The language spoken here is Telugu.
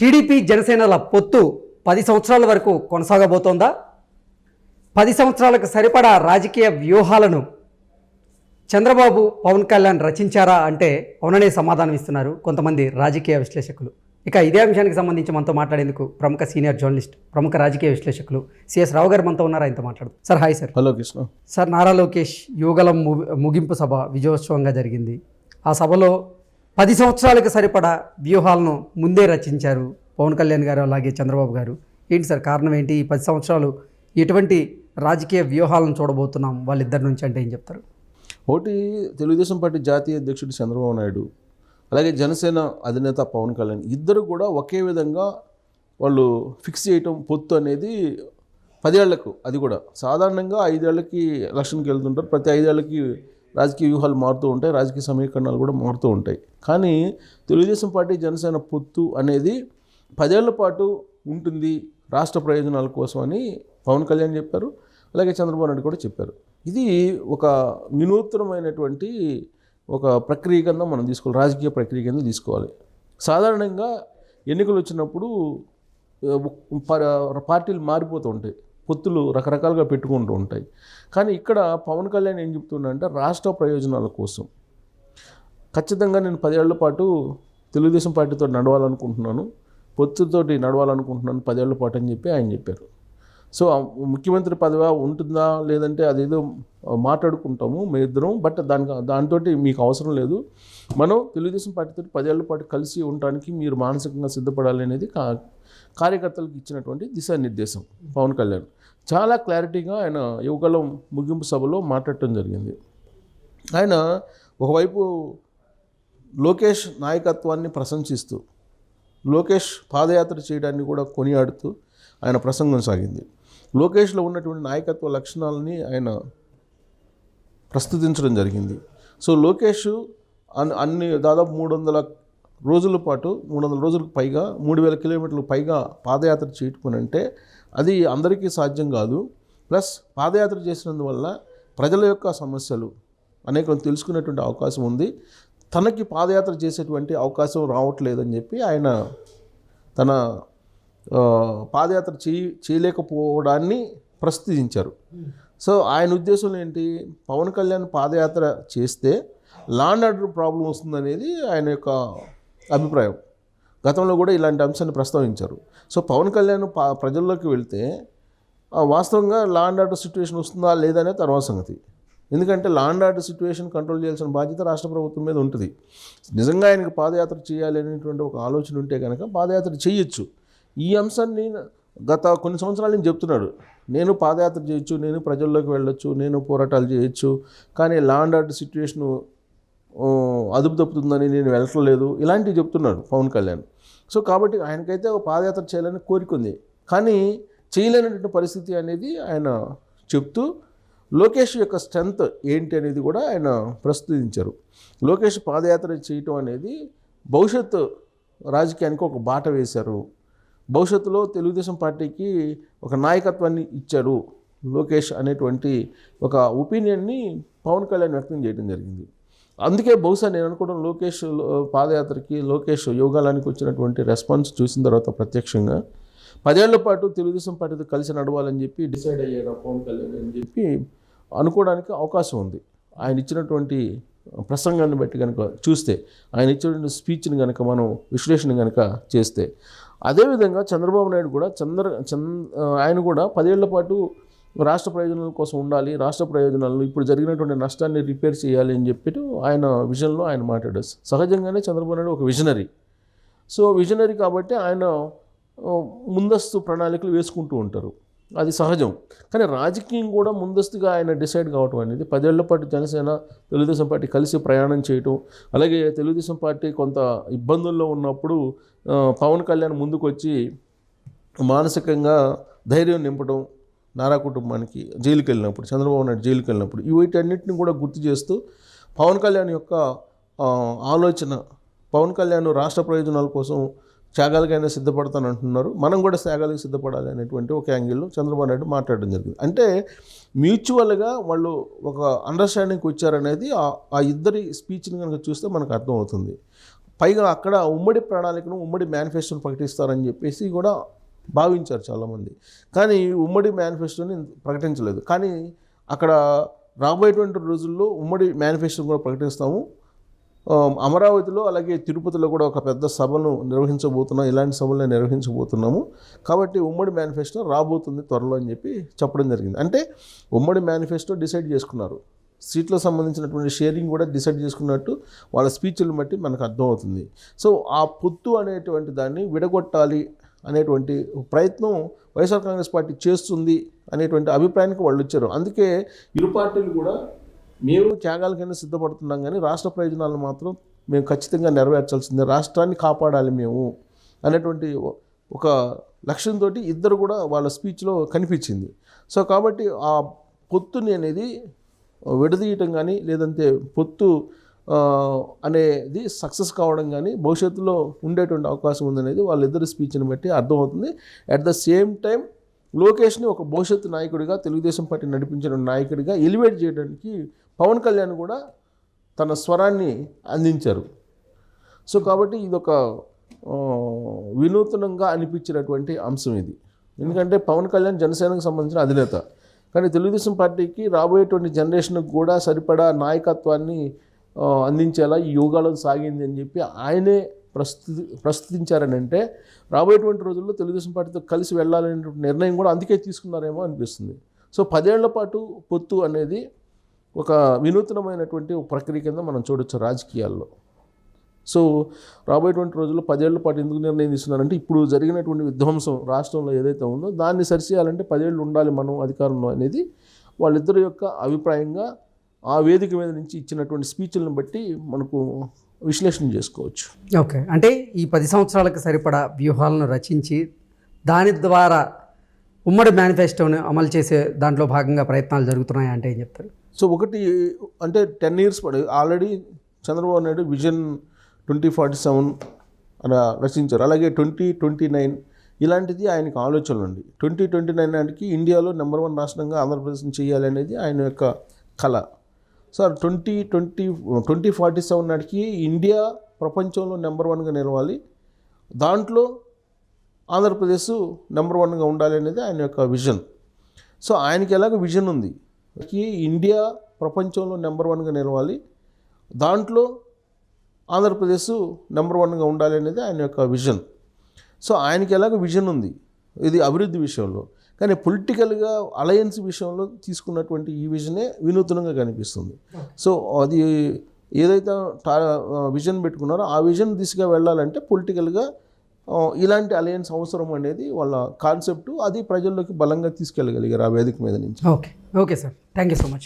టీడీపీ జనసేనల పొత్తు 10 సంవత్సరాల వరకు కొనసాగబోతోందా? 10 సంవత్సరాలకు సరిపడా రాజకీయ వ్యూహాలను చంద్రబాబు పవన్ కళ్యాణ్ రచించారా అంటే అవుననే సమాధానం ఇస్తున్నారు కొంతమంది రాజకీయ విశ్లేషకులు. ఇక ఇదే అంశానికి సంబంధించి మనతో మాట్లాడేందుకు ప్రముఖ సీనియర్ జర్నలిస్ట్, ప్రముఖ రాజకీయ విశ్లేషకులు సిఎస్ రావు గారు మనతో ఉన్నారు. ఆయనతో మాట్లాడు. Sir hi sir. Hello Krishna. Sir, Nara Lokesh Yuvagalam ముగింపు సభ విజయోత్సవంగా జరిగింది. ఆ సభలో 10 సంవత్సరాలకు సరిపడా వ్యూహాలను ముందే రచించారు పవన్ కళ్యాణ్ గారు, అలాగే చంద్రబాబు గారు. ఏంటి సార్ కారణం ఏంటి? ఈ 10 సంవత్సరాలు ఎటువంటి రాజకీయ వ్యూహాలను చూడబోతున్నాం వాళ్ళిద్దరి నుంచి అంటే ఏం చెప్తారు? ఒకటి, తెలుగుదేశం పార్టీ జాతీయ అధ్యక్షుడు చంద్రబాబు నాయుడు, అలాగే జనసేన అధినేత పవన్ కళ్యాణ్ ఇద్దరు కూడా ఒకే విధంగా వాళ్ళు ఫిక్స్ చేయటం పొత్తు అనేది 10 ఏళ్లకు. అది కూడా సాధారణంగా 5 ఏళ్ళకి ఎలక్షన్కి వెళ్తుంటారు. ప్రతి 5 ఏళ్ళకి రాజకీయ వ్యూహాలు మారుతూ ఉంటాయి, రాజకీయ సమీకరణాలు కూడా మారుతూ ఉంటాయి. కానీ తెలుగుదేశం పార్టీ జనసేన పొత్తు అనేది 10 ఏళ్ల పాటు ఉంటుంది రాష్ట్ర ప్రయోజనాల కోసం అని పవన్ కళ్యాణ్ చెప్పారు, అలాగే చంద్రబాబు నాయుడు కూడా చెప్పారు. ఇది ఒక వినూత్నమైనటువంటి ఒక ప్రక్రియ కింద మనం తీసుకోవాలి, రాజకీయ ప్రక్రియ కింద తీసుకోవాలి. సాధారణంగా ఎన్నికలు వచ్చినప్పుడు పార్టీలు మారిపోతూ ఉంటాయి, పొత్తులు రకరకాలుగా పెట్టుకుంటూ ఉంటాయి. కానీ ఇక్కడ పవన్ కళ్యాణ్ ఏం చెప్తున్నాడంటే రాష్ట్ర ప్రయోజనాల కోసం ఖచ్చితంగా నేను 10 ఏళ్ల పాటు తెలుగుదేశం పార్టీతో నడవాలనుకుంటున్నాను, పొత్తుతోటి నడవాలనుకుంటున్నాను 10 ఏళ్ల పాటు అని చెప్పి ఆయన చెప్పారు. సో ముఖ్యమంత్రి పదవి ఉంటుందా లేదంటే అదేదో మాట్లాడుకుంటాము మీ ఇద్దరం, బట్ దాంతో మీకు అవసరం లేదు. మనం తెలుగుదేశం పార్టీతో 10 ఏళ్ల పాటు కలిసి ఉండటానికి మీరు మానసికంగా సిద్ధపడాలి అనేది కార్యకర్తలకు ఇచ్చినటువంటి దిశానిర్దేశం పవన్ కళ్యాణ్. చాలా క్లారిటీగా ఆయన యువగలం ముగింపు సభలో మాట్లాడటం జరిగింది. ఆయన ఒకవైపు లోకేష్ నాయకత్వాన్ని ప్రశంసిస్తూ, లోకేష్ పాదయాత్ర చేయడాన్ని కూడా కొనియాడుతూ ఆయన ప్రసంగం సాగింది. లోకేష్లో ఉన్నటువంటి నాయకత్వ లక్షణాలని ఆయన ప్రస్తుతించడం జరిగింది. సో లోకేష్ అన్ని దాదాపు 300 రోజుల పాటు, 300 రోజులకు పైగా, 3000 కిలోమీటర్లకు పైగా పాదయాత్ర చేయటమనంటే అది అందరికీ సాధ్యం కాదు. ప్లస్ పాదయాత్ర చేసినందువల్ల ప్రజల యొక్క సమస్యలు అనేకం తెలుసుకునేటువంటి అవకాశం ఉంది. తనకి పాదయాత్ర చేసేటువంటి అవకాశం రావట్లేదని చెప్పి ఆయన తన పాదయాత్ర చేయలేకపోవడాన్ని ప్రస్తుతించారు. సో ఆయన ఉద్దేశంలో ఏంటి, పవన్ కళ్యాణ్ పాదయాత్ర చేస్తే లా అండ్ ఆర్డర్ ప్రాబ్లం వస్తుందనేది ఆయన యొక్క అభిప్రాయం. గతంలో కూడా ఇలాంటి అంశాన్ని ప్రస్తావించారు. సో పవన్ కళ్యాణ్ ప్రజల్లోకి వెళ్తే వాస్తవంగా లా అండ్ ఆర్డర్ సిచ్యువేషన్ వస్తుందా లేదా అనేది తర్వాత సంగతి. ఎందుకంటే law and order situation control చేయాల్సిన బాధ్యత రాష్ట్ర ప్రభుత్వం మీద ఉంటుంది. నిజంగా ఆయనకు పాదయాత్ర చేయాలి అనేటువంటి ఒక ఆలోచన ఉంటే కనుక పాదయాత్ర చేయొచ్చు. ఈ అంశాన్ని గత కొన్ని సంవత్సరాల నుంచి చెప్తున్నాడు, నేను పాదయాత్ర చేయొచ్చు, నేను ప్రజల్లోకి వెళ్ళొచ్చు, నేను పోరాటాలు చేయొచ్చు, కానీ లా అండ్ ఆర్డర్ సిచ్యువేషను అదుపు తప్పుతుందని నేను వెళ్ళట్లేదు, ఇలాంటివి చెప్తున్నాడు పవన్ కళ్యాణ్. సో కాబట్టి ఆయనకైతే పాదయాత్ర చేయాలని కోరిక ఉంది, కానీ చేయలేనటువంటి పరిస్థితి అనేది ఆయన చెప్తూ లోకేష్ యొక్క స్ట్రెంత్ ఏంటి అనేది కూడా ఆయన ప్రస్తుతించారు. లోకేష్ పాదయాత్ర చేయటం అనేది భవిష్యత్తు రాజకీయానికి ఒక బాట వేశారు, భవిష్యత్తులో తెలుగుదేశం పార్టీకి ఒక నాయకత్వాన్ని ఇచ్చారు లోకేష్ అనేటువంటి ఒక ఒపీనియన్ని పవన్ కళ్యాణ్ వ్యక్తం చేయడం జరిగింది. అందుకే బహుశా నేను అనుకోవడం, లోకేష్ పాదయాత్రకి, లోకేష్ యోగాలానికి వచ్చినటువంటి రెస్పాన్స్ చూసిన తర్వాత ప్రత్యక్షంగా 10 ఏళ్ల పాటు తెలుగుదేశం పార్టీతో కలిసి నడవాలని చెప్పి డిసైడ్ అయ్యారు పవన్ కళ్యాణ్ అని చెప్పి అనుకోవడానికి అవకాశం ఉంది. ఆయన ఇచ్చినటువంటి ప్రసంగాన్ని బట్టి కనుక చూస్తే, ఆయన ఇచ్చినటువంటి స్పీచ్ని కనుక మనం విశ్లేషణ కనుక చేస్తే, అదేవిధంగా చంద్రబాబు నాయుడు కూడా ఆయన కూడా 10 ఏళ్ల పాటు రాష్ట్ర ప్రయోజనాల కోసం ఉండాలి, రాష్ట్ర ప్రయోజనాలను ఇప్పుడు జరిగినటువంటి నష్టాన్ని రిపేర్ చేయాలి అని చెప్పి ఆయన విజన్లో ఆయన మాట్లాడారు. సహజంగానే చంద్రబాబు నాయుడు ఒక విజనరీ. సో విజనరీ కాబట్టి ఆయన ముందస్తు ప్రణాళికలు వేసుకుంటూ ఉంటారు, అది సహజం. కానీ రాజకీయం కూడా ముందస్తుగా ఆయన డిసైడ్ కావటం అనేది, 10 ఏళ్ల పాటు జనసేన తెలుగుదేశం పార్టీ కలిసి ప్రయాణం చేయటం, అలాగే తెలుగుదేశం పార్టీ కొంత ఇబ్బందుల్లో ఉన్నప్పుడు పవన్ కళ్యాణ్ ముందుకు వచ్చి మానసికంగా ధైర్యం నింపడం, నారా కుటుంబానికి జైలుకి వెళ్ళినప్పుడు, చంద్రబాబు నాయుడు జైలుకి వెళ్ళినప్పుడు, వీటన్నిటిని కూడా గుర్తు చేస్తూ పవన్ కళ్యాణ్ యొక్క ఆలోచన, పవన్ కళ్యాణ్ రాష్ట్ర ప్రయోజనాల కోసం త్యాగాలకైనా సిద్ధపడతాను అంటున్నారు, మనం కూడా త్యాగాలకు సిద్ధపడాలి అనేటువంటి ఒక యాంగిల్లో చంద్రబాబు నాయుడు మాట్లాడడం జరిగింది. అంటే మ్యూచువల్గా వాళ్ళు ఒక అండర్స్టాండింగ్కి వచ్చారనేది ఆ ఇద్దరి స్పీచ్ని కనుక చూస్తే మనకు అర్థమవుతుంది. పైగా అక్కడ ఉమ్మడి ప్రణాళికను ఉమ్మడి మేనిఫెస్టోని ప్రకటిస్తారని చెప్పేసి కూడా భావించారు చాలామంది. కానీ ఉమ్మడి మేనిఫెస్టోని ప్రకటించలేదు. కానీ అక్కడ రాబోయేటువంటి రోజుల్లో ఉమ్మడి మేనిఫెస్టోని కూడా ప్రకటిస్తాము, అమరావతిలో అలాగే తిరుపతిలో కూడా ఒక పెద్ద సభను నిర్వహించబోతున్నాం, ఇలాంటి సభలను నిర్వహించబోతున్నాము, కాబట్టి ఉమ్మడి మేనిఫెస్టో రాబోతుంది త్వరలో అని చెప్పి చెప్పడం జరిగింది. అంటే ఉమ్మడి మేనిఫెస్టో డిసైడ్ చేసుకున్నారు, సీట్లకు సంబంధించినటువంటి షేరింగ్ కూడా డిసైడ్ చేసుకున్నట్టు వాళ్ళ స్పీచ్లను బట్టి మనకు అర్థమవుతుంది. సో ఆ పొత్తు అనేటువంటి దాన్ని విడగొట్టాలి అనేటువంటి ప్రయత్నం వైఎస్ఆర్ కాంగ్రెస్ పార్టీ చేస్తుంది అనేటువంటి అభిప్రాయానికి వాళ్ళు వచ్చారు. అందుకే ఇరు పార్టీలు కూడా మేము త్యాగాలకైనా సిద్ధపడుతున్నాం, కానీ రాష్ట్ర ప్రయోజనాలను మాత్రం మేము ఖచ్చితంగా నెరవేర్చాల్సిందే, రాష్ట్రాన్ని కాపాడాలి మేము అనేటువంటి ఒక లక్ష్యంతో ఇద్దరు కూడా వాళ్ళ స్పీచ్లో కనిపించింది. సో కాబట్టి ఆ పొత్తుని అనేది విడదీయటం కానీ లేదంటే పొత్తు అనేది సక్సెస్ కావడం కానీ భవిష్యత్తులో ఉండేటువంటి అవకాశం ఉందనేది వాళ్ళిద్దరి స్పీచ్ని బట్టి అర్థమవుతుంది. అట్ ద సేమ్ టైం లోకేష్ని ఒక భవిష్యత్తు నాయకుడిగా, తెలుగుదేశం పార్టీ నడిపించిన నాయకుడిగా ఎలివేట్ చేయడానికి పవన్ కళ్యాణ్ కూడా తన స్వరాన్ని అందించారు. సో కాబట్టి ఇదొక వినూత్నంగా అనిపించినటువంటి అంశం ఇది. ఎందుకంటే పవన్ కళ్యాణ్ జనసేనకు సంబంధించిన అధినేత, కానీ తెలుగుదేశం పార్టీకి రాబోయేటువంటి జనరేషన్కి కూడా సరిపడా నాయకత్వాన్ని అందించేలా ఈ యోగాలో సాగింది అని చెప్పి ఆయనే ప్రస్తుతించారని అంటే రాబోయేటువంటి రోజుల్లో తెలుగుదేశం పార్టీతో కలిసి వెళ్ళాలనేటువంటి నిర్ణయం కూడా అందుకే తీసుకున్నారేమో అనిపిస్తుంది. సో 10 ఏళ్ల పాటు పొత్తు అనేది ఒక వినూత్నమైనటువంటి ప్రక్రియ కింద మనం చూడొచ్చు రాజకీయాల్లో. సో రాబోయేటువంటి రోజుల్లో 10 ఏళ్ల పాటు ఎందుకు నిర్ణయం తీసుకున్నారంటే ఇప్పుడు జరిగినటువంటి విధ్వంసం రాష్ట్రంలో ఏదైతే ఉందో దాన్ని సరిచేయాలంటే 10 ఏళ్ళు ఉండాలి మనం అధికారంలో అనేది వాళ్ళిద్దరి యొక్క అభిప్రాయంగా ఆ వేదిక మీద నుంచి ఇచ్చినటువంటి స్పీచ్లను బట్టి మనకు విశ్లేషణ చేసుకోవచ్చు. ఓకే, అంటే ఈ 10 సంవత్సరాలకు సరిపడా వ్యూహాలను రచించి దాని ద్వారా ఉమ్మడి మేనిఫెస్టోని అమలు చేసే దాంట్లో భాగంగా ప్రయత్నాలు జరుగుతున్నాయి అంటే ఏం చెప్తారు? సో ఒకటి అంటే 10 years పడి ఆల్రెడీ చంద్రబాబు నాయుడు విజన్ 2047 అలా రచించారు. అలాగే 2029 ఇలాంటిది ఆయనకు ఆలోచనలు ఉంది. 2029 నాటికి ఇండియాలో నెంబర్ 1 రాష్ట్రంగా ఆంధ్రప్రదేశ్ని చేయాలి అనేది ఆయన యొక్క కళ. సార్ 2047 నాటికి ఇండియా ప్రపంచంలో నెంబర్ 1గా నిలవాలి, దాంట్లో ఆంధ్రప్రదేశ్ నెంబర్ 1గా ఉండాలి అనేది ఆయన యొక్క విజన్. సో ఆయనకి ఎలాగ విజన్ ఉంది, ఇండియా ప్రపంచంలో నెంబర్ 1గా నిలవాలి, దాంట్లో ఆంధ్రప్రదేశ్ నెంబర్ 1గా ఉండాలి అనేది ఆయన యొక్క విజన్. సో ఆయనకి ఎలాగ విజన్ ఉంది ఇది అభివృద్ధి విషయంలో, కానీ పొలిటికల్గా అలయన్స్ విషయంలో తీసుకున్నటువంటి ఈ విజనే వినూత్నంగా కనిపిస్తుంది. సో అది ఏదైతే విజన్ పెట్టుకున్నారో ఆ విజన్ దిశగా వెళ్ళాలంటే పొలిటికల్గా ఇలాంటి అలయన్స్ అవసరం అనేది వాళ్ళ కాన్సెప్టు, అది ప్రజల్లోకి బలంగా తీసుకెళ్ళగలిగారు ఆ వేదిక మీద నుంచి. Okay sir, thank you so much.